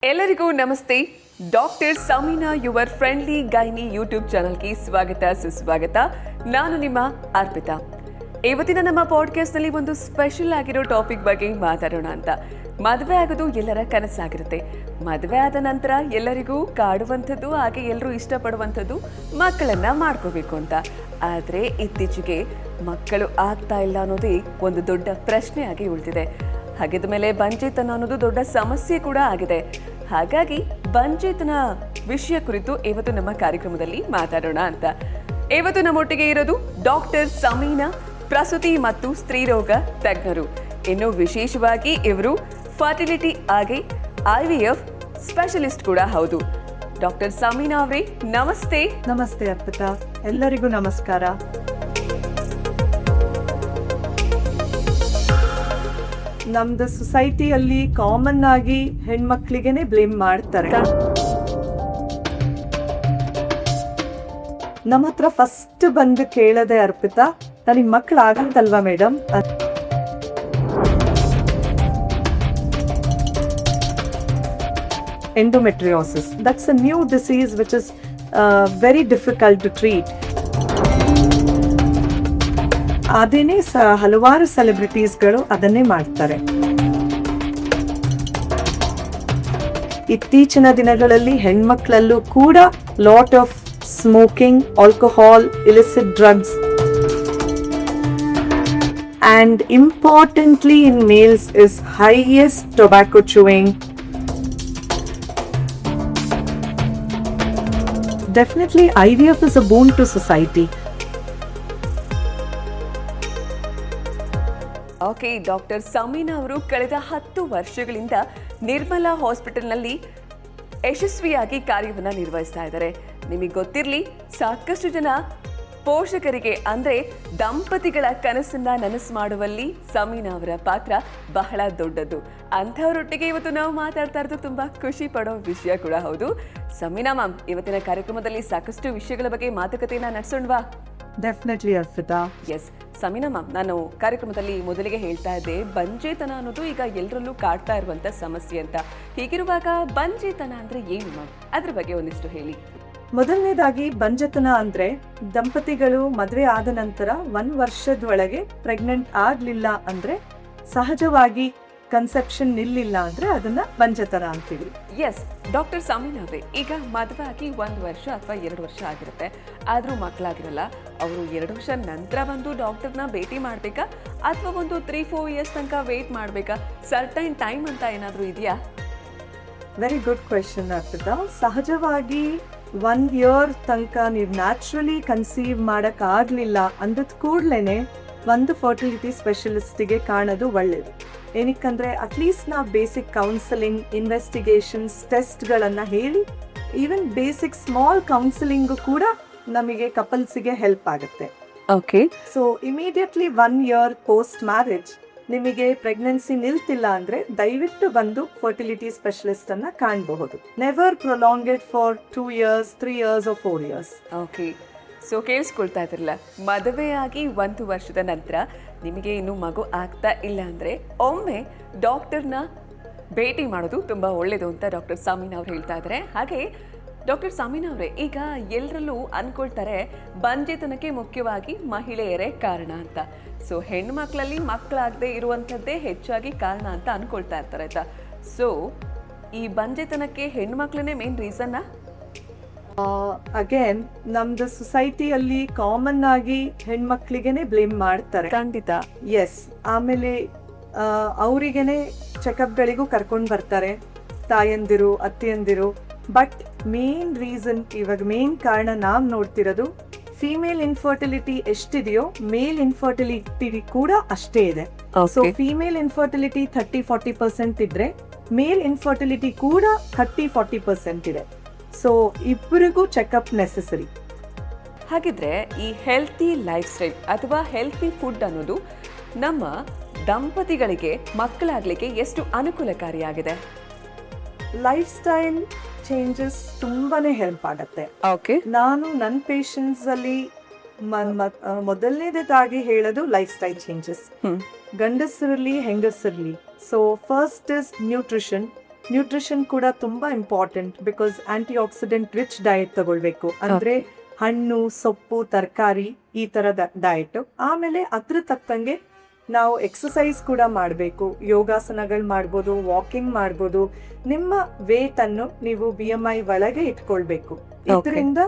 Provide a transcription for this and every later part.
ಎಲ್ಲರಿಗೂ ನಮಸ್ತೆ. Doctor Samina your friendly gynae YouTube ಚಾನಲ್ಗೆ ಸ್ವಾಗತ ಸುಸ್ವಾಗತ. ನಾನು ನಿಮ್ಮ ಅರ್ಪಿತಾ. ಇವತ್ತಿನ ನಮ್ಮ ಪಾಡ್ಕಾಸ್ಟ್ನಲ್ಲಿ ಒಂದು ಸ್ಪೆಷಲ್ ಆಗಿರೋ ಟಾಪಿಕ್ ಬಗ್ಗೆ ಮಾತಾಡೋಣ ಅಂತ. ಮದುವೆ ಆಗೋದು ಎಲ್ಲರ ಕನಸಾಗಿರುತ್ತೆ. ಮದುವೆ ಆದ ನಂತರ ಎಲ್ಲರಿಗೂ ಕಾಡುವಂಥದ್ದು, ಹಾಗೆ ಎಲ್ಲರೂ ಇಷ್ಟಪಡುವಂಥದ್ದು ಮಕ್ಕಳನ್ನ ಮಾಡ್ಕೋಬೇಕು ಅಂತ. ಆದರೆ ಇತ್ತೀಚೆಗೆ ಮಕ್ಕಳು ಆಗ್ತಾ ಇಲ್ಲ ಅನ್ನೋದೇ ಒಂದು ದೊಡ್ಡ ಪ್ರಶ್ನೆಯಾಗಿ ಉಳಿದಿದೆ. ಹಾಗಿದ ಮೇಲೆ ಬಂಜೇತನ ಅನ್ನೋದು ದೊಡ್ಡ ಸಮಸ್ಯೆ ಕೂಡ ಆಗಿದೆ. ಹಾಗಾಗಿ ಬಂಜೇತನ ವಿಷಯ ಕುರಿತು ಇವತ್ತು ನಮ್ಮ ಕಾರ್ಯಕ್ರಮದಲ್ಲಿ ಮಾತಾಡೋಣ ಅಂತ. ಇವತ್ತು ನಮ್ಮೊಟ್ಟಿಗೆ ಇರೋದು ಡಾಕ್ಟರ್ ಸಮೀನಾ, ಪ್ರಸೂತಿ ಮತ್ತು ಸ್ತ್ರೀರೋಗ ತಜ್ಞರು. ಇನ್ನು ವಿಶೇಷವಾಗಿ ಇವರು ಫರ್ಟಿಲಿಟಿ ಹಾಗೆ IVF ಸ್ಪೆಷಲಿಸ್ಟ್ ಕೂಡ ಹೌದು. ಡಾಕ್ಟರ್ ಸಮೀನಾ ಅವರೇ, ನಮಸ್ತೆ. ನಮಸ್ತೆ ಅರ್ಪಿತಾ, ಎಲ್ಲರಿಗೂ ನಮಸ್ಕಾರ. ನಮ್ದು ಸೊಸೈಟಿಯಲ್ಲಿ ಕಾಮನ್ ಆಗಿ ಹೆಣ್ಮಕ್ಳಿಗೆನೆ ಬ್ಲೇಮ್ ಮಾಡ್ತಾರೆ. ನಮ್ಮ ಹತ್ರ ಫಸ್ಟ್ ಬಂದು ಕೇಳದೆ ಅರ್ಪಿತಾ, ನನಗೆ ಮಕ್ಳು ಆಗಂತಲ್ವಾ madam? Endometriosis. That's a new disease which is very difficult to treat. ಅದೇನೇ ಹಲವಾರು ಸೆಲೆಬ್ರಿಟೀಸ್ಗಳು ಅದನ್ನೇ ಮಾಡ್ತಾರೆ. ಇತ್ತೀಚಿನ ದಿನಗಳಲ್ಲಿ ಹೆಣ್ಮಕ್ಳಲ್ಲೂ ಕೂಡ lot of smoking, alcohol, illicit drugs, and importantly in males is highest tobacco chewing. Definitely IVF is a boon to society. Okay, doctor Samina ಅವರು ಕಳೆದ 10 ವರ್ಷಗಳಿಂದ ನಿರ್ಮಲಾ ಹಾಸ್ಪಿಟಲ್ನಲ್ಲಿ ಯಶಸ್ವಿಯಾಗಿ ಕಾರ್ಯವನ್ನು ನಿರ್ವಹಿಸ್ತಾ ಇದ್ದಾರೆ. ನಿಮಗೆ ಗೊತ್ತಿರಲಿ, ಸಾಕಷ್ಟು ಜನ ಪೋಷಕರಿಗೆ ಅಂದರೆ ದಂಪತಿಗಳ ಕನಸನ್ನ ನನಸು ಮಾಡುವಲ್ಲಿ ಸಮೀನಾ ಅವರ ಪಾತ್ರ ಬಹಳ ದೊಡ್ಡದು. ಅಂಥವರೊಟ್ಟಿಗೆ ಇವತ್ತು ನಾವು ಮಾತಾಡ್ತಾ ಇರೋದು ತುಂಬ ಖುಷಿ ಪಡೋ ವಿಷಯ ಕೂಡ ಹೌದು. ಸಮೀನಾ ಮ್ಯಾಮ್, ಇವತ್ತಿನ ಕಾರ್ಯಕ್ರಮದಲ್ಲಿ ಸಾಕಷ್ಟು ವಿಷಯಗಳ ಬಗ್ಗೆ ಮಾತುಕತೆಯನ್ನ ನಡೆಸೋಣವಾ? Definitely Arpita. S Samina ma'am, ನಾನು ಕಾರ್ಯಕ್ರಮದಲ್ಲಿ ಮೊದಲಿಗೆ ಹೇಳ್ತಾ ಇದ್ದೆ, ಬಂಜೇತನ ಅನ್ನೋದು ಈಗ ಎಲ್ಲರಲ್ಲೂ ಕಾಡ್ತಾ ಇರುವಂತ ಸಮಸ್ಯೆ ಅಂತ. ಹೀಗಿರುವಾಗ ಬಂಜೇತನ ಅಂದ್ರೆ ಏನು ಮ್ಯಾಮ್? ಅದ್ರ ಬಗ್ಗೆ ಒಂದಿಷ್ಟು ಹೇಳಿ. ಮೊದಲನೇದಾಗಿ ಬಂಜೆತನ ಅಂದ್ರೆ ದಂಪತಿಗಳು ಮದುವೆ ಆದ ನಂತರ 1 ವರ್ಷದೊಳಗೆ ಪ್ರೆಗ್ನೆಂಟ್ ಆಗ್ಲಿಲ್ಲ ಅಂದ್ರೆ, ಸಹಜವಾಗಿ ಕನ್ಸೆಪ್ಷನ್ ನಿಲ್ಲಿಲ್ಲ ಅಂದ್ರೆ ಅದನ್ನ ಬಂಜೆತನ ಅಂತೀವಿ. ಎಸ್ ಡಾಕ್ಟರ್ ಸಮೀನಾ ಅವರೇ, ಈಗ ಮದುವೆ ಆಗಿ 1 ವರ್ಷ ಅಥವಾ 2 ವರ್ಷ ಆಗಿರುತ್ತೆ, ಆದ್ರೂ ಮಕ್ಕಳಾಗಿರಲ್ಲ. ಅವರು 2 ವರ್ಷ ನಂತರ ಬಂದು ಡಾಕ್ಟರ್ನ ಭೇಟಿ ಮಾಡ್ಬೇಕಾ ಅಥವಾ ಒಂದು 3-4 ಇಯರ್ಸ್ ತನಕ ವೇಟ್ ಮಾಡ್ಬೇಕಾ? ಸರ್ಟೈನ್ ಟೈಮ್ ಅಂತ ಏನಾದ್ರೂ ಇದೆಯಾ? Very good question Arpita. ಸಹಜವಾಗಿ 1 ಇಯರ್ ತನಕ ನೀವು ನ್ಯಾಚುರಲಿ ಕನ್ಸೀವ್ ಮಾಡಕ್ ಆಗ್ಲಿಲ್ಲ ಅಂದದ್ ಕೂಡ್ಲೇನೆ ಒಂದು ಫರ್ಟಿಲಿಟಿ ಸ್ಪೆಷಲಿಸ್ಟಿಗೆ ಕಾಣೋದು ಒಳ್ಳೇದು. ಏನಕ್ಕಂದ್ರೆ ಅಟ್ಲೀಸ್ಟ್ ನಾವು ಬೇಸಿಕ್ ಕೌನ್ಸಿಲಿಂಗ್, ಇನ್ವೆಸ್ಟಿಗೇಷನ್ಸ್, ಟೆಸ್ಟ್ಗಳನ್ನ ಹೇಳಿ, ಈವನ್ ಬೇಸಿಕ್ ಸ್ಮಾಲ್ ಕೌನ್ಸಿಲಿಂಗ್ ಕೂಡ ನಮಗೆ ಕಪಲ್ಸಿಗೆ ಹೆಲ್ಪ್ ಆಗುತ್ತೆ. Okay, so immediately 1 year post marriage ನಿಮಗೆ ಪ್ರೆಗ್ನೆನ್ಸಿ ನಿಲ್ತಿಲ್ಲ ಅಂದ್ರೆ ದಯವಿಟ್ಟು ಬಂದು ಫರ್ಟಿಲಿಟಿ ಸ್ಪೆಷಲಿಸ್ಟ್ ಅನ್ನ ಕಾಣಬಹುದು. Never prolong it for 2 years, 3 years or 4 years. Okay, so ಕೇಳಿಸ್ಕೊಳ್ತಾ ಇದ್ರಲ್ಲ, ಮದುವೆಯಾಗಿ 1 ವರ್ಷದ ನಂತರ ನಿಮಗೆ ಇನ್ನೂ ಮಗು ಆಗ್ತಾ ಇಲ್ಲ ಅಂದರೆ ಒಮ್ಮೆ ಡಾಕ್ಟರ್ನ ಭೇಟಿ ಮಾಡೋದು ತುಂಬ ಒಳ್ಳೆಯದು ಅಂತ ಡಾಕ್ಟರ್ ಸಮೀನಾ ಅವ್ರು ಹೇಳ್ತಾ ಇದ್ದಾರೆ. ಹಾಗೆ ಡಾಕ್ಟರ್ ಸಮೀನಾ ಅವರೇ, ಈಗ ಎಲ್ಲರಲ್ಲೂ ಅನ್ಕೊಳ್ತಾರೆ ಬಂಜೇತನಕ್ಕೆ ಮುಖ್ಯವಾಗಿ ಮಹಿಳೆಯರೇ ಕಾರಣ ಅಂತ. ಸೊ ಹೆಣ್ಣು ಮಕ್ಕಳಲ್ಲಿ ಮಕ್ಕಳಾಗದೆ ಇರುವಂಥದ್ದೇ ಹೆಚ್ಚಾಗಿ ಕಾರಣ ಅಂತ ಅನ್ಕೊಳ್ತಾ ಇರ್ತಾರೆ ಆಯ್ತಾ. ಸೊ ಈ ಬಂಜೇತನಕ್ಕೆ ಹೆಣ್ಣು ಮಕ್ಕಳನ್ನೇ ಮೇನ್ ರೀಸನ್ನ? ಅಗೇನ್ ನಮ್ದು ಸೊಸೈಟಿಯಲ್ಲಿ ಕಾಮನ್ ಆಗಿ ಹೆಣ್ಮಕ್ಳಿಗೆನೆ ಬ್ಲೇಮ್ ಮಾಡ್ತಾರೆ. ಖಂಡಿತ. ಎಸ್, ಆಮೇಲೆ ಅವರಿಗೆನೆ ಚೆಕಪ್ಗಳಿಗೂ ಕರ್ಕೊಂಡು ಬರ್ತಾರೆ ತಾಯಂದಿರು, ಅತ್ತಿಯಂದಿರು. ಬಟ್ ಮೇನ್ ರೀಸನ್, ಇವಾಗ ಮೇನ್ ಕಾರಣ ನಾವ್ ನೋಡ್ತಿರೋದು, ಫಿಮೇಲ್ ಇನ್ಫರ್ಟಿಲಿಟಿ ಎಷ್ಟಿದೆಯೋ ಮೇಲ್ ಇನ್ಫರ್ಟಿಲಿಟಿ ಕೂಡ ಅಷ್ಟೇ ಇದೆ. ಸೊ ಫಿಮೇಲ್ ಇನ್ಫರ್ಟಿಲಿಟಿ 30-40% ಇದ್ರೆ ಮೇಲ್ ಇನ್ಫರ್ಟಿಲಿಟಿ ಕೂಡ 30-40% ಇದೆ. ಸೊ ಇಬ್ಬರಿಗೂ ಚೆಕಪ್ ನೆಸೆಸರಿ. ಹಾಗಿದ್ರೆ ಈ ಹೆಲ್ತಿ ಲೈಫ್ ಸ್ಟೈಲ್ ಅಥವಾ ಹೆಲ್ತಿ ಫುಡ್ ಅನ್ನೋದು ನಮ್ಮ ದಂಪತಿಗಳಿಗೆ ಮಕ್ಕಳಾಗ್ಲಿಕ್ಕೆ ಎಷ್ಟು ಅನುಕೂಲಕಾರಿಯಾಗಿದೆ? ಲೈಫ್ ಸ್ಟೈಲ್ ಚೇಂಜಸ್ ತುಂಬಾನೇ ಹೆಲ್ಪ್ ಆಗತ್ತೆ. ಓಕೆ, ನಾನು ನನ್ನ ಪೇಷಂಟ್ಸ್ ಅಲ್ಲಿ ಮೊದಲನೇದಾಗಿ ಹೇಳೋದು ಲೈಫ್ ಸ್ಟೈಲ್ ಚೇಂಜಸ್. ಗಂಡಸರಲ್ಲಿ ಹೆಂಗಸರಲ್ಲಿ. So first is nutrition. Nutrition ಕೂಡ ತುಂಬಾ important, because antioxidant rich diet ತಗೊಳ್ಬೇಕು. ಅಂದ್ರೆ ಹಣ್ಣು, ಸೊಪ್ಪು, ತರಕಾರಿ ಈ ತರದ ಡಯಟ್. ಆಮೇಲೆ ಅದ್ರ ತಕ್ಕಂಗೆ ನಾವು ಎಕ್ಸಸೈಸ್ ಕೂಡ ಮಾಡಬೇಕು. ಯೋಗಾಸನಗಳು ಮಾಡ್ಬೋದು, ವಾಕಿಂಗ್ ಮಾಡ್ಬೋದು. ನಿಮ್ಮ ವೇಟ್ ಅನ್ನು ನೀವು BMI ಒಳಗೆ ಇಟ್ಕೊಳ್ಬೇಕು. ಇದರಿಂದ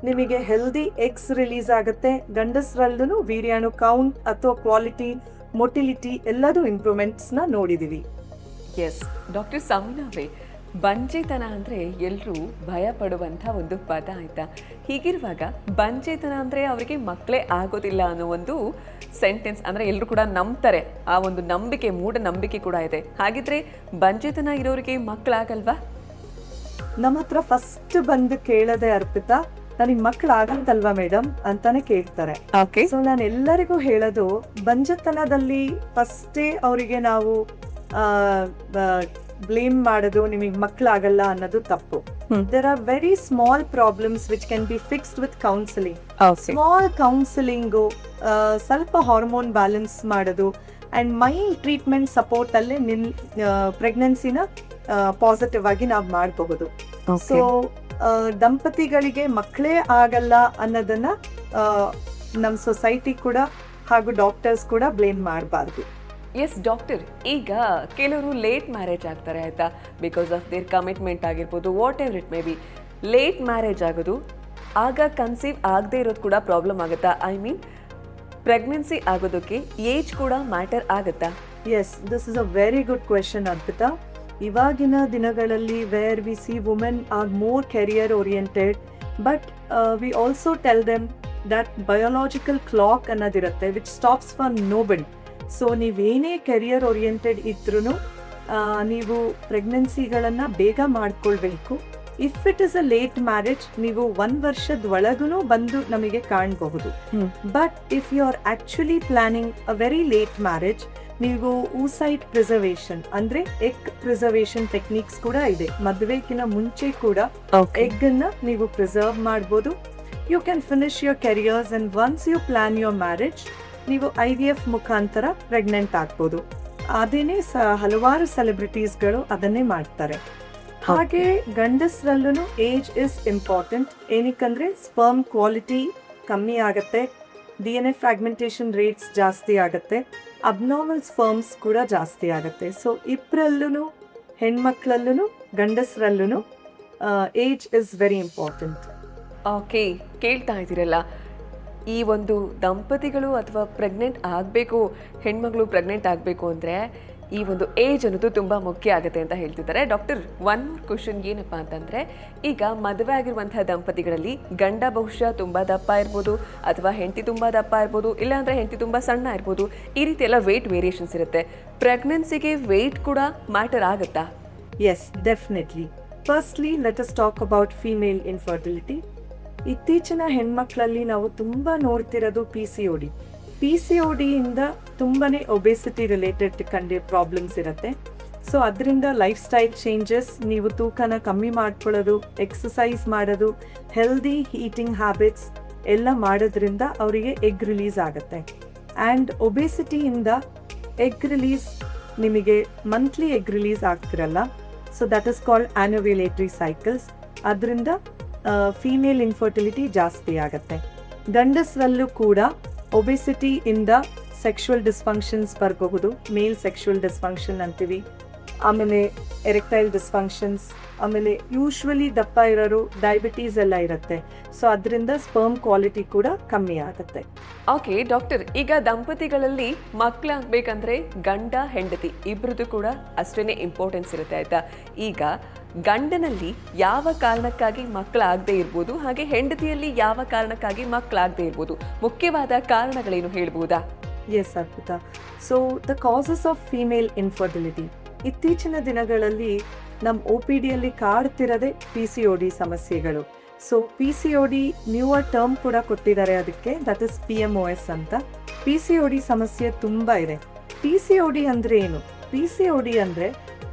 ನಿಮಗೆ ಹೆಲ್ದಿ ಎಗ್ಸ್ ರಿಲೀಸ್ ಆಗುತ್ತೆ. ಗಂಡಸರಲ್ಲೂ ವೀರ್ಯಾಣು ಕೌಂಟ್ ಅಥವಾ ಕ್ವಾಲಿಟಿ, ಮೊಟಿಲಿಟಿ ಎಲ್ಲದೂ ಇಂಪ್ರೂವ್ಮೆಂಟ್ಸ್ ನ ನೋಡಿದೀವಿ. ಎಸ್ ಡಾಕ್ಟರ್ ಸಮೀನಾ ಅವರೇ, ಬಂಜೆತನ ಅಂದರೆ ಎಲ್ಲರೂ ಭಯ ಪಡುವಂಥ ಒಂದು ಪದ ಆಯಿತಾ. ಹೀಗಿರುವಾಗ ಬಂಜೆತನ ಅಂದರೆ ಅವರಿಗೆ ಮಕ್ಕಳೇ ಆಗೋದಿಲ್ಲ ಅನ್ನೋ ಒಂದು ಸೆಂಟೆನ್ಸ್ ಅಂದರೆ ಎಲ್ಲರೂ ಕೂಡ ನಂಬ್ತಾರೆ. ಆ ಒಂದು ನಂಬಿಕೆ, ಮೂಢನಂಬಿಕೆ ಕೂಡ ಇದೆ. ಹಾಗಿದ್ರೆ ಬಂಜೆತನ ಇರೋರಿಗೆ ಮಕ್ಕಳಾಗಲ್ವಾ? ನಮ್ಮ ಹತ್ರ ಫಸ್ಟ್ ಬಂದು ಕೇಳದೆ ಅರ್ಪಿತಾ, ನನಗೆ ಮಕ್ಳು ಆಗಂತಲ್ವಾ ಮೇಡಮ್ ಅಂತಾನೆ ಕೇಳ್ತಾರೆ. ಸೊ ನಾನು ಎಲ್ಲರಿಗೂ ಹೇಳೋದು, ಬಂಜತನದಲ್ಲಿ ಫಸ್ಟೇ ಅವರಿಗೆ ನಾವು ಬ್ಲೇಮ್ ಮಾಡೋದು ನಿಮಗೆ ಮಕ್ಕಳಾಗಲ್ಲ ಅನ್ನೋದು ತಪ್ಪು. There are very small problems which can be fixed with counselling. Small counselling, ಸ್ವಲ್ಪ ಹಾರ್ಮೋನ್ ಬ್ಯಾಲೆನ್ಸ್ ಮಾಡೋದು ಅಂಡ್ ಮೈಲ್ಡ್ ಟ್ರೀಟ್ಮೆಂಟ್ ಸಪೋರ್ಟ್ ಅಲ್ಲೇ ಪ್ರೆಗ್ನೆನ್ಸಿನ ಪಾಸಿಟಿವ್ ಆಗಿ ನಾವು ಮಾಡಬಹುದು. ಸೊ ದಂಪತಿಗಳಿಗೆ ಮಕ್ಕಳೇ ಆಗಲ್ಲ ಅನ್ನೋದನ್ನ ನಮ್ಮ ಸೊಸೈಟಿ ಕೂಡ ಹಾಗೂ ಡಾಕ್ಟರ್ಸ್ ಕೂಡ ಬ್ಲೇಮ್ ಮಾಡಬಾರ್ದು. ಎಸ್ ಡಾಕ್ಟರ್, ಈಗ ಕೆಲವರು ಲೇಟ್ ಮ್ಯಾರೇಜ್ ಆಗ್ತಾರೆ ಆಯ್ತಾ, ಬಿಕಾಸ್ ಆಫ್ ದೇರ್ ಕಮಿಟ್ಮೆಂಟ್ ಆಗಿರ್ಬೋದು, whatever it may be. Late marriage ಆಗೋದು, ಆಗ ಕನ್ಸೀವ್ ಆಗದೆ ಇರೋದು ಕೂಡ ಪ್ರಾಬ್ಲಮ್ ಆಗುತ್ತಾ? ಐ ಮೀನ್ ಪ್ರೆಗ್ನೆನ್ಸಿ ಆಗೋದಕ್ಕೆ ಏಜ್ ಕೂಡ ಮ್ಯಾಟರ್ ಆಗುತ್ತಾ? Yes, this is a very good question Arpita. ಇವಾಗಿನ ದಿನಗಳಲ್ಲಿ where we see women are more career oriented, but we also tell them that biological clock ಅನ್ನೋದಿರುತ್ತೆ which stops for nobody. So ನೀವೇನೇ career oriented ಇದ್ರೂ ನೀವು ಪ್ರೆಗ್ನೆನ್ಸಿಗಳನ್ನು ಬೇಗ ಮಾಡ್ಕೊಳ್ಬೇಕು. If it is a late marriage, ನೀವು 1 ವರ್ಷದ ಒಳಗೂ ಬಂದು ನಮಗೆ ಕಾಣಬಹುದು. But if you are actually planning a very late marriage, ನೀವು oocyte ಪ್ರಿಸರ್ವೇಷನ್ ಅಂದ್ರೆ ಎಗ್ ಪ್ರಿಸರ್ವೇಷನ್ ಟೆಕ್ನಿಕ್ಸ್ ಕೂಡ ಇದೆ. ಮದುವೆಗಿನ ಮುಂಚೆ ಕೂಡ ಎಗ್ ಅನ್ನ ನೀವು ಪ್ರಿಸರ್ವ್ ಮಾಡಬಹುದು. You can finish your careers and once you plan your marriage, ನೀವು IVF ಮುಖಾಂತರ ಪ್ರೆಗ್ನೆಂಟ್ ಆಗ್ಬೋದು. ಅದೇನೆ ಹಲವಾರು ಸೆಲೆಬ್ರಿಟೀಸ್ಗಳು ಅದನ್ನೇ ಮಾಡ್ತಾರೆ. ಹಾಗೆ ಗಂಡಸರಲ್ಲೂ ಏಜ್ ಇಸ್ ಇಂಪಾರ್ಟೆಂಟ್. ಏನಕ್ಕಂದ್ರೆ ಸ್ಪರ್ಮ್ ಕ್ವಾಲಿಟಿ ಕಮ್ಮಿ ಆಗತ್ತೆ, DNA ಫ್ರಾಗ್ಮೆಂಟೇಶನ್ ರೇಟ್ಸ್ ಜಾಸ್ತಿ ಆಗತ್ತೆ, ಅಬ್ನಾರ್ಮಲ್ ಸ್ಪರ್ಮ್ಸ್ ಕೂಡ ಜಾಸ್ತಿ ಆಗುತ್ತೆ. ಸೊ ಇಬ್ಬರಲ್ಲೂ, ಹೆಣ್ಮಕ್ಳಲ್ಲೂ ಗಂಡಸರಲ್ಲೂ age is very important. Okay, ಕೇಳ್ತಾ ಇದ್ದೀರಲ್ಲ, ಈ ಒಂದು ದಂಪತಿಗಳು ಅಥವಾ ಪ್ರೆಗ್ನೆಂಟ್ ಆಗಬೇಕು, ಹೆಣ್ಮಗಳು ಪ್ರೆಗ್ನೆಂಟ್ ಆಗಬೇಕು ಅಂದರೆ ಈ ಒಂದು ಏಜ್ ಅನ್ನೋದು ತುಂಬ ಮುಖ್ಯ ಆಗುತ್ತೆ ಅಂತ ಹೇಳ್ತಿದ್ದಾರೆ. ಡಾಕ್ಟರ್, ಒನ್ ಮೋರ್ ಕ್ವಶನ್ ಏನಪ್ಪ ಅಂತಂದರೆ, ಈಗ ಮದುವೆ ಆಗಿರುವಂತಹ ದಂಪತಿಗಳಲ್ಲಿ ಗಂಡ ಬಹುಶಃ ತುಂಬ ದಪ್ಪ ಇರ್ಬೋದು, ಅಥವಾ ಹೆಂಡತಿ ತುಂಬ ದಪ್ಪ ಇರ್ಬೋದು, ಇಲ್ಲಾಂದರೆ ಹೆಂಡತಿ ತುಂಬ ಸಣ್ಣ ಇರ್ಬೋದು. ಈ ರೀತಿ ಎಲ್ಲ ವೆಯ್ಟ್ ವೇರಿಯೇಷನ್ಸ್ ಇರುತ್ತೆ. ಪ್ರೆಗ್ನೆನ್ಸಿಗೆ ವೆಯ್ಟ್ ಕೂಡ ಮ್ಯಾಟರ್ ಆಗುತ್ತಾ? Yes, definitely. Firstly let us talk about female infertility. ಇತ್ತೀಚಿನ ಹೆಣ್ಮಕ್ಳಲ್ಲಿ ನಾವು ತುಂಬ ನೋಡ್ತಿರೋದು PCOD ಇಂದ ತುಂಬಾನೇ ಒಬೆಸಿಟಿ ರಿಲೇಟೆಡ್ ಪ್ರಾಬ್ಲಮ್ಸ್ ಇರುತ್ತೆ. ಸೊ ಅದರಿಂದ ಲೈಫ್ ಸ್ಟೈಲ್ ಚೇಂಜಸ್, ನೀವು ತೂಕನ ಕಮ್ಮಿ ಮಾಡ್ಕೊಳ್ಳೋದು, ಎಕ್ಸಸೈಸ್ ಮಾಡೋದು, ಹೆಲ್ದಿ ಈಟಿಂಗ್ ಹ್ಯಾಬಿಟ್ಸ್ ಎಲ್ಲ ಮಾಡೋದ್ರಿಂದ ಅವರಿಗೆ ಎಗ್ ರಿಲೀಸ್ ಆಗುತ್ತೆ. ಆ್ಯಂಡ್ ಒಬೆಸಿಟಿಯಿಂದ ಎಗ್ ರಿಲೀಸ್, ನಿಮಗೆ ಮಂತ್ಲಿ ಎಗ್ ರಿಲೀಸ್ ಆಗ್ತಿರಲ್ಲ, so that is called anovulatory cycles. ಅದರಿಂದ ಫೀಮೇಲ್ ಇನ್ಫರ್ಟಿಲಿಟಿ ಜಾಸ್ತಿ ಆಗುತ್ತೆ. ಗಂಡಸರಲ್ಲೂ ಕೂಡ ಒಬೆಸಿಟಿ ಇಂದ ಸೆಕ್ಷುವಲ್ ಡಿಸ್ಫಂಕ್ಷನ್ಸ್ ಬರಬಹುದು. ಮೇಲ್ ಸೆಕ್ಷುವಲ್ ಡಿಸ್ಫಂಕ್ಷನ್ ಅಂತೀವಿ, ಆಮೇಲೆ ಎರೆಕ್ಟೈಲ್ ಡಿಸ್ಫಂಕ್ಷನ್ಸ್, ಆಮೇಲೆ ಯೂಶ್ವಲಿ ದಪ್ಪ ಇರೋರು ಡಯಾಬಿಟೀಸ್ ಎಲ್ಲ ಇರುತ್ತೆ. ಸೊ ಅದರಿಂದ ಸ್ಪರ್ಮ್ ಕ್ವಾಲಿಟಿ ಕೂಡ ಕಮ್ಮಿ ಆಗುತ್ತೆ. ಓಕೆ ಡಾಕ್ಟರ್, ಈಗ ದಂಪತಿಗಳಲ್ಲಿ ಮಕ್ಕಳಾಗಬೇಕಂದ್ರೆ ಗಂಡ ಹೆಂಡತಿ ಇಬ್ಬರದ್ದು ಕೂಡ ಅಷ್ಟೇ ಇಂಪಾರ್ಟೆನ್ಸ್ ಇರುತ್ತೆ ಆಯ್ತಾ. ಈಗ ಗಂಡನಲ್ಲಿ ಯಾವ ಕಾರಣಕ್ಕಾಗಿ ಮಕ್ಕಳಾಗದೇ ಇರ್ಬೋದು, ಹಾಗೆ ಹೆಂಡತಿಯಲ್ಲಿ ಯಾವ ಕಾರಣಕ್ಕಾಗಿ ಮಕ್ಕಳಾಗದೇ ಇರ್ಬೋದು, ಮುಖ್ಯವಾದ ಕಾರಣಗಳೇನು ಹೇಳ್ಬೋದಾ? Yes Arpita. So the causes of female infertility, ಇತ್ತೀಚಿನ ದಿನಗಳಲ್ಲಿ ನಮ್ಮ OPDಯಲ್ಲಿ ಕಾಡ್ತಿರೋದೇ PCOD ಸಮಸ್ಯೆಗಳು. ಸೊ PCOD ನ್ಯೂವರ್ ಟರ್ಮ್ ಕೂಡ ಕೊಟ್ಟಿದ್ದಾರೆ ಅದಕ್ಕೆ, ದಟ್ ಇಸ್ PMOS ಅಂತ. PCOD ಸಮಸ್ಯೆ ತುಂಬ ಇದೆ. PCOD ಅಂದ್ರೆ ಏನು? PCOD ಅಂದ್ರೆ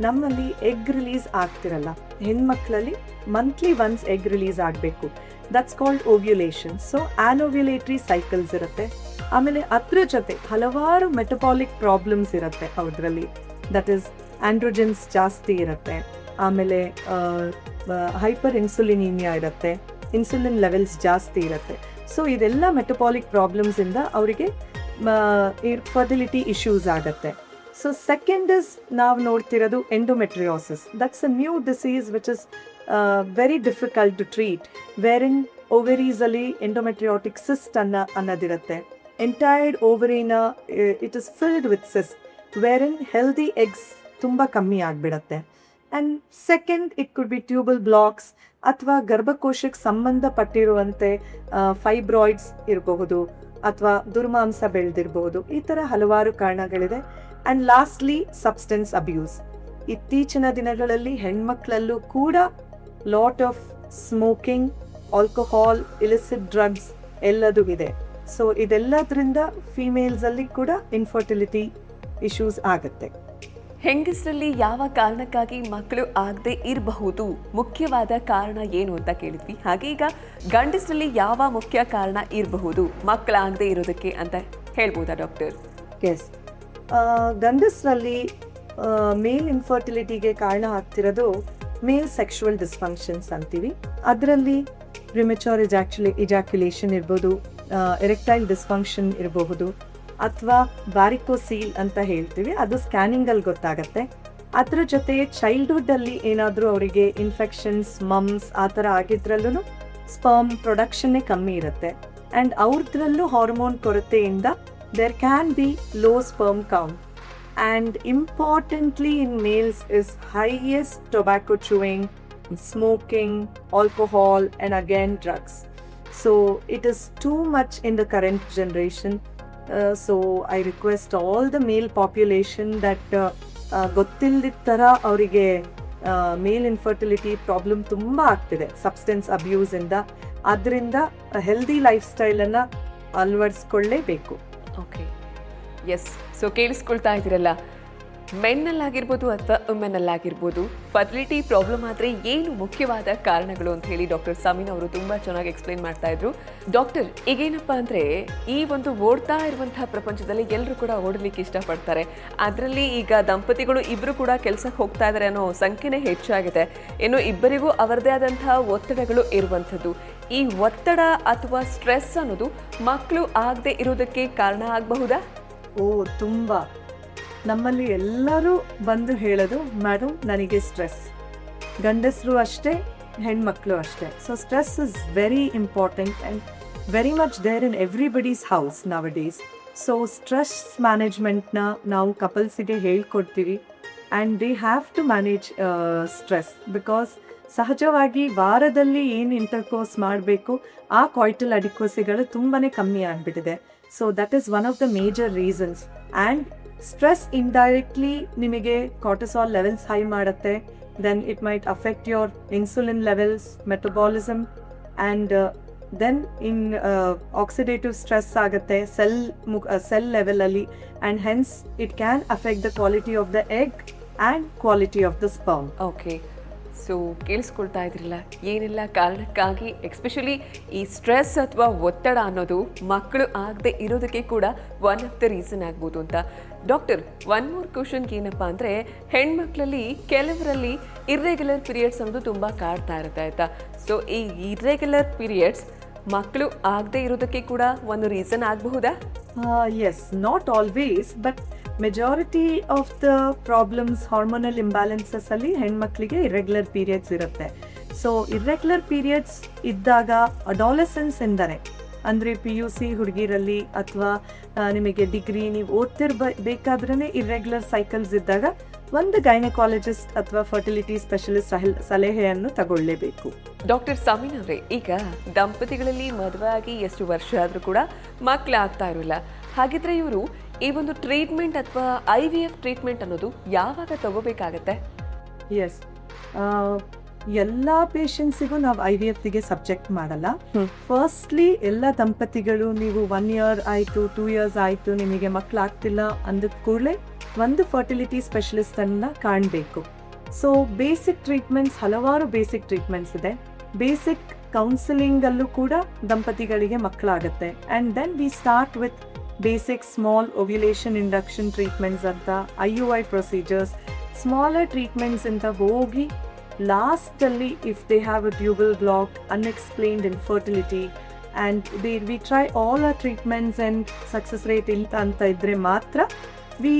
ನಮ್ಮಲ್ಲಿ ಎಗ್ ರಿಲೀಸ್ ಆಗ್ತಿರಲ್ಲ, ಹೆಣ್ಮಕ್ಳಲ್ಲಿ ಮಂತ್ಲಿ ಒನ್ಸ್ ಎಗ್ ರಿಲೀಸ್ ಆಗಬೇಕು. That's called ovulation. So anovulatory cycles ಇರುತ್ತೆ. ಆಮೇಲೆ ಅದ್ರ ಜೊತೆ ಹಲವಾರು ಮೆಟಬಾಲಿಕ್ ಪ್ರಾಬ್ಲಮ್ಸ್ ಇರುತ್ತೆ ಅವರಲ್ಲಿ. ದಟ್ ಈಸ್ ಆಂಡ್ರೋಜನ್ಸ್ ಜಾಸ್ತಿ ಇರುತ್ತೆ, ಆಮೇಲೆ ಹೈಪರ್ ಇನ್ಸುಲಿನಿಮಿಯಾ ಇರುತ್ತೆ, ಇನ್ಸುಲಿನ್ ಲೆವೆಲ್ಸ್ ಜಾಸ್ತಿ ಇರುತ್ತೆ. ಸೊ ಇದೆಲ್ಲ ಮೆಟಬಾಲಿಕ್ ಪ್ರಾಬ್ಲಮ್ಸಿಂದ ಅವರಿಗೆ ಫರ್ಟಿಲಿಟಿ ಇಶ್ಯೂಸ್ ಆಗುತ್ತೆ. ಸೊ ಸೆಕೆಂಡ್ ಇಸ್ ನಾವು ನೋಡ್ತಿರೋದು endometriosis. That's a new disease which is very difficult to treat, wherein ಓವೆರೀಸಲ್ಲಿ ಎಂಡೋಮೆಟ್ರಿಯಾಟಿಕ್ ಸಿಸ್ಟ್ ಅನ್ನೋದಿರುತ್ತೆ. ಎಂಟೈರ್ಡ್ ಓವರಿನ it is filled with cyst, wherein healthy eggs ತುಂಬ ಕಮ್ಮಿ ಆಗಿಬಿಡತ್ತೆ. And second it could be tubal blocks ಅಥವಾ ಗರ್ಭಕೋಶಕ್ಕೆ ಸಂಬಂಧಪಟ್ಟಿರುವಂತೆ ಫೈಬ್ರಾಯ್ಡ್ಸ್ ಇರಬಹುದು ಅಥವಾ ದುರ್ಮಾಂಸ ಬೆಳೆದಿರಬಹುದು. ಈ ಥರ ಹಲವಾರು ಕಾರಣಗಳಿದೆ. And lastly substance abuse. ಇತ್ತೀಚಿನ ದಿನಗಳಲ್ಲಿ ಹೆಣ್ಮಕ್ಳಲ್ಲೂ ಕೂಡ lot of smoking, alcohol, illicit drugs ಎಲ್ಲದೂ ಇದೆ. ಸೊ ಇದೆಲ್ಲದರಿಂದ ಫೀಮೇಲ್ಸಲ್ಲಿ ಕೂಡ ಇನ್ಫರ್ಟಿಲಿಟಿ ಇಶ್ಯೂಸ್ ಆಗುತ್ತೆ. ಹೆಂಗಸರಲ್ಲಿ ಯಾವ ಕಾರಣಕ್ಕಾಗಿ ಮಕ್ಕಳು ಆಗದೆ ಇರಬಹುದು, ಮುಖ್ಯವಾದ ಕಾರಣ ಏನು ಅಂತ ಕೇಳಿದ್ವಿ. ಹಾಗೆ ಈಗ ಗಂಡಸರಲ್ಲಿ ಯಾವ ಮುಖ್ಯ ಕಾರಣ ಇರಬಹುದು ಮಕ್ಕಳಾಗದೆ ಇರೋದಕ್ಕೆ ಅಂತ ಹೇಳ್ಬೋದಾ ಡಾಕ್ಟರ್? ಎಸ್, ಗಂಡಸರಲ್ಲಿ ಮೇಲ್ ಇನ್ಫರ್ಟಿಲಿಟಿಗೆ ಕಾರಣ ಆಗ್ತಿರೋದು ಮೇಲ್ ಸೆಕ್ಷುವಲ್ ಡಿಸ್ಫಂಕ್ಷನ್ಸ್ ಅಂತೀವಿ. ಅದರಲ್ಲಿ ಪ್ರಿಮೆಚೂರ್ ಇಜಾಕ್ಯುಲೇಷನ್ ಇರ್ಬೋದು, ಎರೆಕ್ಟೈಲ್ ಡಿಸ್ಫಂಕ್ಷನ್ ಇರಬಹುದು, ಅಥವಾ ವ್ಯಾರಿಕೋಸೀಲ್ ಅಂತ ಹೇಳ್ತೀವಿ, ಅದು ಸ್ಕ್ಯಾನಿಂಗಲ್ಲಿ ಗೊತ್ತಾಗತ್ತೆ. ಅದರ ಜೊತೆ ಚೈಲ್ಡ್ಹುಡ್ಡಲ್ಲಿ ಏನಾದರೂ ಅವರಿಗೆ ಇನ್ಫೆಕ್ಷನ್ಸ್, ಮಮ್ಸ್ ಆ ಥರ ಆಗಿದ್ರಲ್ಲೂ ಸ್ಪರ್ಮ್ ಪ್ರೊಡಕ್ಷನ್ನೇ ಕಮ್ಮಿ ಇರುತ್ತೆ. ಆ್ಯಂಡ್ ಅವ್ರದ್ರಲ್ಲೂ ಹಾರ್ಮೋನ್ ಕೊರತೆಯಿಂದ there can be low sperm count. And importantly in males is highest tobacco chewing, smoking, alcohol and again drugs. So it is too much in the current generation. So I request all the male population that ಗೊತ್ತಿಲ್ಲದ ಥರ ಅವರಿಗೆ ಮೇಲ್ infertility problem ತುಂಬ ಆಗ್ತಿದೆ substance ಅಬ್ಯೂಸಿಂದ. ಅದರಿಂದ healthy life ಸ್ಟೈಲನ್ನು ಅಳವಡಿಸ್ಕೊಳ್ಳೇಬೇಕು. Okay, yes. So ಕೇಳಿಸ್ಕೊಳ್ತಾ ಇದ್ದೀರಲ್ಲ, ಮೆನ್ನಲ್ಲಾಗಿರ್ಬೋದು ಅಥವಾ ವುಮೆನ್ನಲ್ಲಾಗಿರ್ಬೋದು ಫರ್ಟಿಲಿಟಿ ಪ್ರಾಬ್ಲಮ್ ಆದರೆ ಏನು ಮುಖ್ಯವಾದ ಕಾರಣಗಳು ಅಂತ ಹೇಳಿ ಡಾಕ್ಟರ್ ಸಮೀನಾ ಅವರು ತುಂಬ ಚೆನ್ನಾಗಿ ಎಕ್ಸ್ಪ್ಲೈನ್ ಮಾಡ್ತಾ ಇದ್ರು. ಡಾಕ್ಟರ್, ಈಗೇನಪ್ಪ ಅಂದರೆ ಈ ಒಂದು ಓಡ್ತಾ ಇರುವಂತಹ ಪ್ರಪಂಚದಲ್ಲಿ ಎಲ್ಲರೂ ಕೂಡ ಓಡಲಿಕ್ಕೆ ಇಷ್ಟಪಡ್ತಾರೆ. ಅದರಲ್ಲಿ ಈಗ ದಂಪತಿಗಳು ಇಬ್ಬರು ಕೂಡ ಕೆಲಸಕ್ಕೆ ಹೋಗ್ತಾ ಇದ್ದಾರೆ ಅನ್ನೋ ಸಂಖ್ಯೆನೇ ಹೆಚ್ಚಾಗಿದೆ. ಇನ್ನು ಇಬ್ಬರಿಗೂ ಅವರದೇ ಆದಂತಹ ಒತ್ತಡಗಳು ಇರುವಂಥದ್ದು. ಈ ಒತ್ತಡ ಅಥವಾ ಸ್ಟ್ರೆಸ್ ಅನ್ನೋದು ಮಕ್ಕಳು ಆಗದೆ ಇರೋದಕ್ಕೆ ಕಾರಣ ಆಗಬಹುದಾ? ತುಂಬ. ನಮ್ಮಲ್ಲಿ ಎಲ್ಲರೂ ಬಂದು ಹೇಳೋದು, ಮೇಡಮ್ ನನಗೆ ಸ್ಟ್ರೆಸ್. ಗಂಡಸರು ಅಷ್ಟೇ, ಹೆಣ್ಮಕ್ಳು ಅಷ್ಟೇ. So stress is very important and very much there in everybody's house nowadays. So stress ಮ್ಯಾನೇಜ್ಮೆಂಟ್ನ ನಾವು ಕಪಲ್ಸಿಗೆ ಹೇಳ್ಕೊಡ್ತೀವಿ. And they have to manage stress because ಸಹಜವಾಗಿ ವಾರದಲ್ಲಿ ಏನು ಇಂಟರ್ಕೋರ್ಸ್ ಮಾಡಬೇಕು ಆ ಕಾಯ್ಟಲ್ ಅಡಿಕ್ವಸಿಗಳು ತುಂಬಾ ಕಮ್ಮಿ ಆಗಿಬಿಟ್ಟಿದೆ. So that is one of the major reasons. And stress indirectly ನಿಮಗೆ ಕಾರ್ಟಿಸಾಲ್ ಲೆವೆಲ್ಸ್ ಹೈ ಮಾಡುತ್ತೆ. Then it might affect your insulin levels, metabolism, and then in oxidative stress ಆಗುತ್ತೆ ಸೆಲ್ ಲೆವೆಲಲ್ಲಿ. And hence it can affect the quality of the egg and quality of the sperm. Okay, so ಕೇಳಿಸ್ಕೊಳ್ತಾ ಇದ್ರಲ್ಲ ಏನೆಲ್ಲ ಕಾರಣಕ್ಕಾಗಿ especially ಈ stress ಅಥವಾ ಒತ್ತಡ ಅನ್ನೋದು ಮಕ್ಕಳು ಆಗದೆ ಇರೋದಕ್ಕೆ ಕೂಡ ಒನ್ ಆಫ್ ದ ರೀಸನ್ ಆಗ್ಬೋದು ಅಂತ. ಡಾಕ್ಟರ್, ಒನ್ ಮೋರ್ ಕ್ವಶನ್ ಏನಪ್ಪ ಅಂದರೆ, ಹೆಣ್ಮಕ್ಳಲ್ಲಿ ಕೆಲವರಲ್ಲಿ ಇರ್ರೆಗ್ಯುಲರ್ ಪೀರಿಯಡ್ಸ್ ಅನ್ನೋದು ತುಂಬ ಕಾಡ್ತಾ ಇರುತ್ತೆ ಆಯಿತಾ. ಸೊ ಈ ಇರ್ರೆಗ್ಯುಲರ್ ಪೀರಿಯಡ್ಸ್ ಮಕ್ಕಳು ಆಗದೆ ಇರೋದಕ್ಕೆ ಕೂಡ ಒಂದು ರೀಸನ್ ಆಗಬಹುದಾ? Yes, not always, but majority of the problems, hormonal imbalances ಅಲ್ಲಿ ಹೆಣ್ಮಕ್ಳಿಗೆ ಇರ್ರೆಗ್ಯುಲರ್ ಪೀರಿಯಡ್ಸ್ ಇರುತ್ತೆ. ಸೊ ಇರ್ರೆಗ್ಯುಲರ್ ಪೀರಿಯಡ್ಸ್ ಇದ್ದಾಗ ಅಡಾಲಸೆನ್ಸ್ ಎಂದರೆ ಅಂದರೆ PUC ಹುಡುಗಿರಲ್ಲಿ ಅಥವಾ ನಿಮಗೆ ಡಿಗ್ರಿ ನೀವು ಓದ್ತಿರ್ಬೇಕಾದ್ರೇ ಇರ್ರೆಗ್ಯುಲರ್ ಸೈಕಲ್ಸ್ ಇದ್ದಾಗ ಒಂದು ಗೈನಕಾಲಜಿಸ್ಟ್ ಅಥವಾ ಫರ್ಟಿಲಿಟಿ ಸ್ಪೆಷಲಿಸ್ಟ್ ಸಲಹೆಯನ್ನು ತಗೊಳ್ಳೇಬೇಕು. ಡಾಕ್ಟರ್ ಸಮೀನಾ ಅವರೇ, ಈಗ ದಂಪತಿಗಳಲ್ಲಿ ಮದುವೆ ಆಗಿ ಎಷ್ಟು ವರ್ಷ ಆದರೂ ಕೂಡ ಮಕ್ಕಳಾಗ್ತಾ ಇರೋಲ್ಲ. ಹಾಗಿದ್ರೆ ಇವರು ಈ ಒಂದು ಟ್ರೀಟ್ಮೆಂಟ್ ಅಥವಾ IVF ಟ್ರೀಟ್ಮೆಂಟ್ ಅನ್ನೋದು ಯಾವಾಗ ತಗೋಬೇಕಾಗತ್ತೆ? ಎಸ್, ಎಲ್ಲ ಪೇಷಂಟ್ಸಿಗೂ ನಾವು IVFಗೆ ಸಬ್ಜೆಕ್ಟ್ ಮಾಡಲ್ಲ. ಫಸ್ಟ್ಲಿ ಎಲ್ಲ ದಂಪತಿಗಳು ನೀವು 1 year ಆಯಿತು, 2 years ಆಯಿತು, ನಿಮಗೆ ಮಕ್ಕಳಾಗ್ತಿಲ್ಲ ಅಂದ ಕೂಡಲೇ ಒಂದು ಫರ್ಟಿಲಿಟಿ ಸ್ಪೆಷಲಿಸ್ಟನ್ನು ಕಾಣಬೇಕು. ಸೊ ಬೇಸಿಕ್ ಟ್ರೀಟ್ಮೆಂಟ್ಸ್, ಹಲವಾರು ಬೇಸಿಕ್ ಟ್ರೀಟ್ಮೆಂಟ್ಸ್ ಇದೆ. ಬೇಸಿಕ್ ಕೌನ್ಸಿಲಿಂಗಲ್ಲೂ ಕೂಡ ದಂಪತಿಗಳಿಗೆ ಮಕ್ಕಳಾಗುತ್ತೆ. And then we start with basic small ovulation induction treatments ಅಂತ IUI ಪ್ರೊಸೀಜರ್ಸ್, ಸ್ಮಾಲರ್ ಟ್ರೀಟ್ಮೆಂಟ್ಸ್ ಇಂದ ಹೋಗಿ ಲಾಸ್ಟಲ್ಲಿ if they have a tubal block, unexplained infertility and we try all our treatments and success rate ಇಲ್ಲ ಅಂತ ಇದ್ದರೆ ಮಾತ್ರ we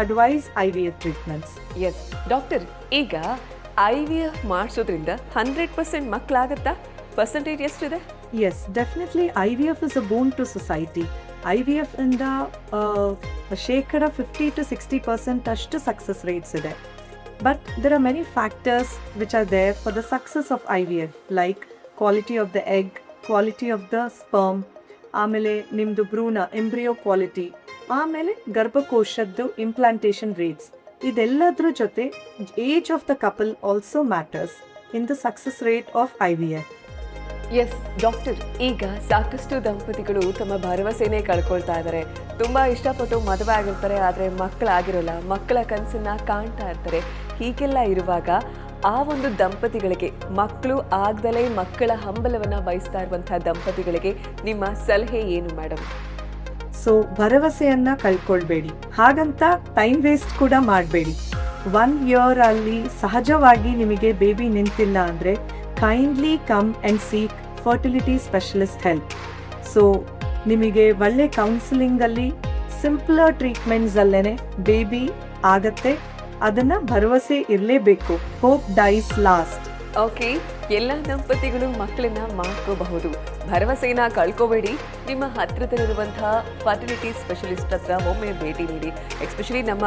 advise IVF treatments. Yes doctor, ಈಗ IVF ಮಾಡಿಸೋದ್ರಿಂದ 100% ಮಕ್ಕಳಾಗತ್ತಾ? ಪರ್ಸೆಂಟೇಜ್ ಎಷ್ಟಿದೆ? Yes, definitely IVF is a boon to society. IVF ಇಂದ ಶೇಕಡ 50 to 60% ಅಷ್ಟು ಸಕ್ಸಸ್ ರೇಟ್ಸ್ ಇದೆ. But there are many factors which are there for the success of IVF, like quality of the egg, quality of the sperm, ಆಮೇಲೆ ನಿಮ್ಮದು ಭ್ರೂಣ embryo quality, ಆಮೇಲೆ ಗರ್ಭಕೋಶದ್ದು implantation rates. ಇದೆಲ್ಲದ್ರ ಜೊತೆ age of the couple also matters in the success rate of IVF. Yes doctor, ಈಗ ಸಾಕಷ್ಟು ದಂಪತಿಗಳು ತಮ್ಮ ಭರವಸೆನೇ ಕಳ್ಕೊಳ್ತಾ ಇದ್ದಾರೆ. ತುಂಬಾ ಇಷ್ಟಪಟ್ಟು ಮದುವೆ ಆಗಿರ್ತಾರೆ, ಆದರೆ ಮಕ್ಕಳಾಗಿರೋಲ್ಲ, ಮಕ್ಕಳ ಕನಸನ್ನ ಕಾಣ್ತಾ ಇರ್ತಾರೆ. ಹೀಗೆಲ್ಲ ಇರುವಾಗ ಆ ಒಂದು ದಂಪತಿಗಳಿಗೆ, ಮಕ್ಕಳು ಆಗದಲೇ ಮಕ್ಕಳ ಹಂಬಲವನ್ನ ಬಯಸ್ತಾ ಇರುವಂತಹ ದಂಪತಿಗಳಿಗೆ ನಿಮ್ಮ ಸಲಹೆ ಏನು ಮೇಡಮ್? ಸೊ ಭರವಸೆಯನ್ನ ಕಳ್ಕೊಳ್ಬೇಡಿ, ಹಾಗಂತ ಟೈಮ್ ವೇಸ್ಟ್ ಕೂಡ ಮಾಡಬೇಡಿ. 1 year ಅಲ್ಲಿ ಸಹಜವಾಗಿ ನಿಮಗೆ ಬೇಬಿ ನಿಂತಿಲ್ಲ ಅಂದರೆ kindly come and seek fertility specialist help. So ನಿಮಗೆ ಒಳ್ಳೆ ಕೌನ್ಸಿಲಿಂಗಲ್ಲಿ ಸಿಂಪ್ಲರ್ ಟ್ರೀಟ್ಮೆಂಟ್ಸಲ್ಲೇ ಬೇಬಿ ಆಗತ್ತೆ, ಅದನ್ನು ಭರವಸೆ ಇರಲೇಬೇಕು. Hope dies last. ಓಕೆ, ಎಲ್ಲ ದಂಪತಿಗಳು ಮಕ್ಕಳನ್ನ ಮಾಡ್ಕೋಬಹುದು. ಭರವಸೆನ ಕಳ್ಕೋಬೇಡಿ. ನಿಮ್ಮ ಹತ್ತಿರದಲ್ಲಿರುವಂತಹ ಫರ್ಟಿಲಿಟಿ ಸ್ಪೆಷಲಿಸ್ಟ್ ಹತ್ರ ಒಮ್ಮೆ ಭೇಟಿ ನೀಡಿ. ಎಸ್ಪೆಷಲಿ ನಮ್ಮ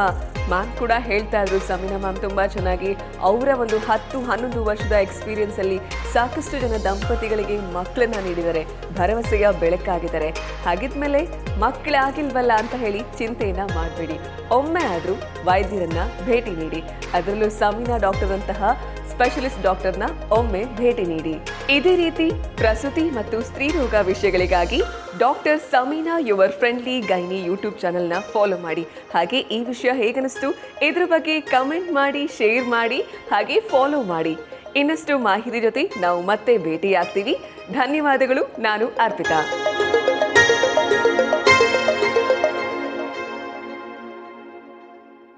ಮ್ಯಾಮ್ ಕೂಡ ಹೇಳ್ತಾ ಇದ್ರು, ಸಮೀನಾ ಮ್ಯಾಮ್ ತುಂಬ ಚೆನ್ನಾಗಿ ಅವರ ಒಂದು 10-11 ವರ್ಷದ ಎಕ್ಸ್ಪೀರಿಯನ್ಸಲ್ಲಿ ಸಾಕಷ್ಟು ಜನ ದಂಪತಿಗಳಿಗೆ ಮಕ್ಕಳನ್ನ ನೀಡಿದ್ದಾರೆ, ಭರವಸೆಯ ಬೆಳಕಾಗಿದ್ದಾರೆ. ಹಾಗಿದ್ಮೇಲೆ ಮಕ್ಕಳಾಗಿಲ್ವಲ್ಲ ಅಂತ ಹೇಳಿ ಚಿಂತೆಯನ್ನ ಮಾಡಬೇಡಿ. ಒಮ್ಮೆ ಆದರೂ ವೈದ್ಯರನ್ನ ಭೇಟಿ ನೀಡಿ, ಅದರಲ್ಲೂ ಸಮೀನಾ ಡಾಕ್ಟರ್ ಅಂತಹ ಸ್ಪೆಷಲಿಸ್ಟ್ ಡಾಕ್ಟರ್ನ ಒಮ್ಮೆ ಭೇಟಿ ನೀಡಿ. ಇದೇ ರೀತಿ ಪ್ರಸೂತಿ ಮತ್ತು ಸ್ತ್ರೀ ರೋಗ ವಿಷಯಗಳಿಗಾಗಿ doctor Samina your friendly gynae YouTube ಚಾನಲ್ನ ಫಾಲೋ ಮಾಡಿ. ಹಾಗೆ ಈ ವಿಷಯ ಹೇಗನಿಸ್ತು ಇದ್ರ ಬಗ್ಗೆ ಕಮೆಂಟ್ ಮಾಡಿ, ಶೇರ್ ಮಾಡಿ, ಹಾಗೆ ಫಾಲೋ ಮಾಡಿ. ಇನ್ನಷ್ಟು ಮಾಹಿತಿ ಜೊತೆ ನಾವು ಮತ್ತೆ ಭೇಟಿಯಾಗ್ತೀವಿ. ಧನ್ಯವಾದಗಳು. ನಾನು ಅರ್ಪಿತಾ.